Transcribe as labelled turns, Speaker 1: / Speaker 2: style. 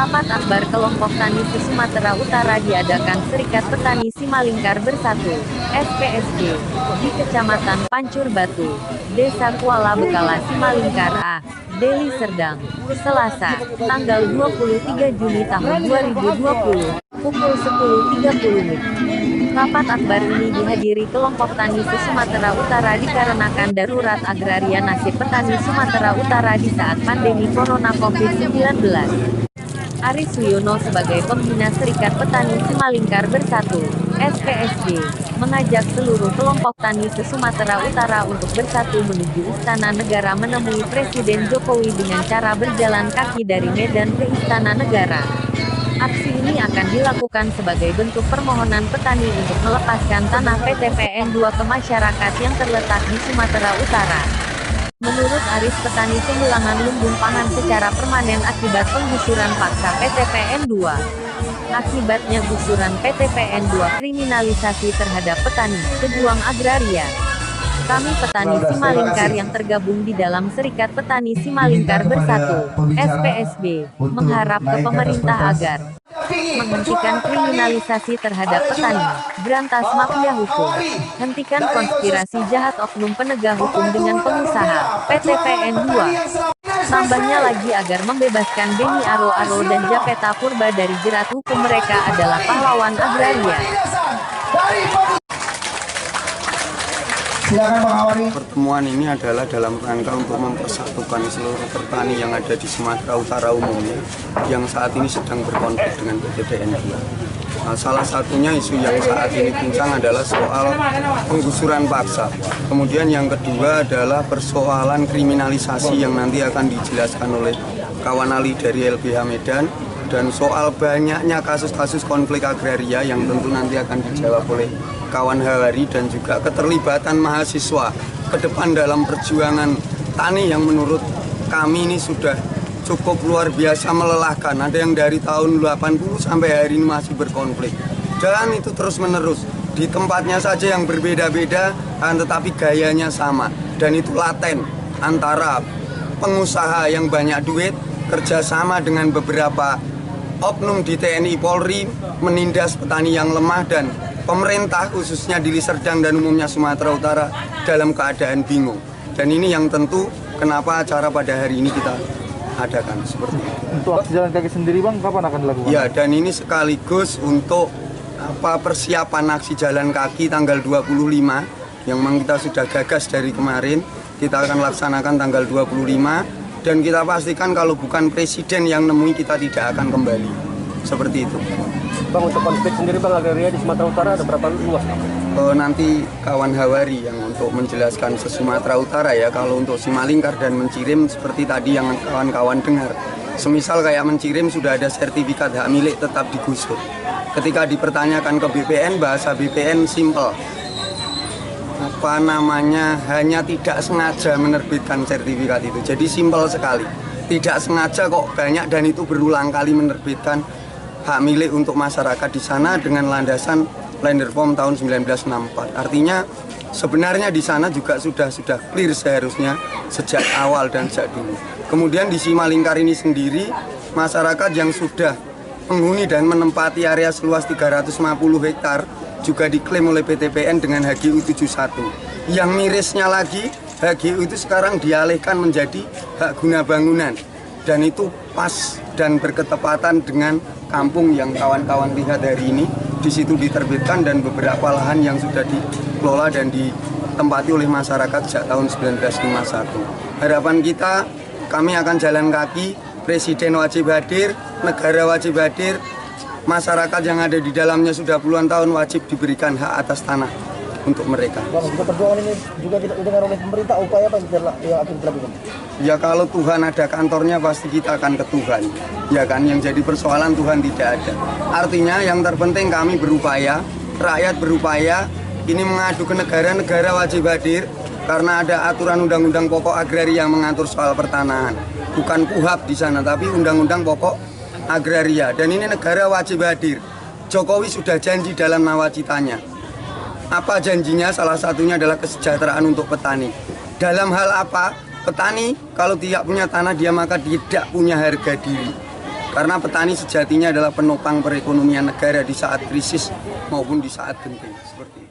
Speaker 1: Rapat akbar kelompok tani Sumatera Utara diadakan Serikat Petani Simalingkar Bersatu, SPSB, di Kecamatan Pancur Batu, Desa Kuala Bekala Simalingkar A, Deli Serdang, Selasa, tanggal 23 Juni tahun 2020, pukul 10.30 WIB. Rapat akbar ini dihadiri kelompok tani Sumatera Utara dikarenakan darurat agraria nasib petani Sumatera Utara di saat pandemi Corona COVID-19. Aris Wiono sebagai pembina Serikat Petani Simalingkar Bersatu, SPSB, mengajak seluruh kelompok tani Sumatera Utara untuk bersatu menuju Istana Negara menemui Presiden Jokowi dengan cara berjalan kaki dari Medan ke Istana Negara. Aksi ini akan dilakukan sebagai bentuk permohonan petani untuk melepaskan tanah PT PN 2 ke masyarakat yang terletak di Sumatera Utara. Menurut Aris, petani kehilangan lumbung pangan secara permanen akibat penggusuran paksa PT PN 2. Akibatnya gusuran PT PN 2 kriminalisasi terhadap petani, pejuang agraria. Kami petani Simalingkar yang tergabung di dalam Serikat Petani Simalingkar Bersatu, SPSB, mengharap ke pemerintah agar menghentikan kriminalisasi terhadap petani, berantas mafia hukum, hentikan konspirasi jahat oknum penegak hukum dengan pengusaha, PT PN 2. Tambahnya lagi agar membebaskan Beni Aro-Aro dan Japeta Purba dari jerat hukum, mereka adalah pahlawan agraria.
Speaker 2: Pertemuan ini adalah dalam rangka untuk mempersatukan seluruh petani yang ada di Sumatera Utara umumnya yang saat ini sedang berkonflik dengan PT PN 2. Nah, salah satunya isu yang saat ini pincang adalah soal penggusuran paksa. Kemudian yang kedua adalah persoalan kriminalisasi yang nanti akan dijelaskan oleh kawan Ali dari LBH Medan, dan soal banyaknya kasus-kasus konflik agraria yang tentu nanti akan dijawab oleh kawan Hawari, dan juga keterlibatan mahasiswa ke depan dalam perjuangan tani yang menurut kami ini sudah cukup luar biasa melelahkan. Ada yang dari tahun 80 sampai hari ini masih berkonflik, dan itu terus menerus di tempatnya saja yang berbeda-beda, tetapi gayanya sama, dan itu laten antara pengusaha yang banyak duit kerjasama dengan beberapa oknum di TNI Polri menindas petani yang lemah, dan pemerintah khususnya di Serdang dan umumnya Sumatera Utara dalam keadaan bingung. Dan ini yang tentu kenapa acara pada hari ini kita adakan seperti itu.
Speaker 3: Untuk aksi jalan kaki sendiri Bang, kapan akan dilakukan?
Speaker 2: Ya, dan ini sekaligus untuk persiapan aksi jalan kaki tanggal 25 yang memang kita sudah gagas dari kemarin. Kita akan laksanakan tanggal 25, dan kita pastikan kalau bukan presiden yang nemui kita tidak akan kembali. Seperti itu.
Speaker 4: Bang, untuk konflik sendiri Bang, agraria di Sumatera Utara ada berapa luas Bang?
Speaker 2: Nanti kawan Hawari yang untuk menjelaskan se-Sumatera Utara ya. Kalau untuk Simalingkar dan Mencirim seperti tadi yang kawan-kawan dengar, semisal kayak Mencirim sudah ada sertifikat hak milik tetap digusur. Ketika dipertanyakan ke BPN, bahasa BPN simple, hanya tidak sengaja menerbitkan sertifikat itu. Jadi simpel sekali, tidak sengaja kok banyak, dan itu berulang kali menerbitkan hak milik untuk masyarakat di sana dengan landasan Land Reform tahun 1964. Artinya sebenarnya di sana juga sudah clear seharusnya sejak awal dan sejak dulu. Kemudian di Simalingkar ini sendiri, masyarakat yang sudah menghuni dan menempati area seluas 350 hektar juga diklaim oleh PT PN dengan HGU 71. Yang mirisnya lagi, HGU itu sekarang dialihkan menjadi hak guna bangunan, dan itu pas dan berketepatan dengan kampung yang kawan-kawan lihat hari ini. Di situ diterbitkan, dan beberapa lahan yang sudah dikelola dan ditempati oleh masyarakat sejak tahun 1951. Harapan kita, kami akan jalan kaki, Presiden wajib hadir, negara wajib hadir, masyarakat yang ada di dalamnya sudah puluhan tahun wajib diberikan hak atas tanah untuk mereka.
Speaker 4: Bang, untuk perjuangan ini juga didengar oleh pemerintah, upaya apa yang akan dilakukan?
Speaker 2: Ya, kalau Tuhan ada kantornya pasti kita akan ke Tuhan. Ya kan, yang jadi persoalan Tuhan tidak ada. Artinya yang terpenting kami berupaya, rakyat berupaya, ini mengadu ke negara, negara wajib hadir karena ada aturan undang-undang pokok agraria yang mengatur soal pertanahan. Bukan KUHAP di sana, tapi undang-undang pokok agraria, dan ini negara wajib hadir. Jokowi sudah janji dalam nawacitanya. Apa janjinya? Salah satunya adalah kesejahteraan untuk petani. Dalam hal apa? Petani kalau tidak punya tanah dia maka tidak punya harga diri. Karena petani sejatinya adalah penopang perekonomian negara di saat krisis maupun di saat genting. Seperti itu.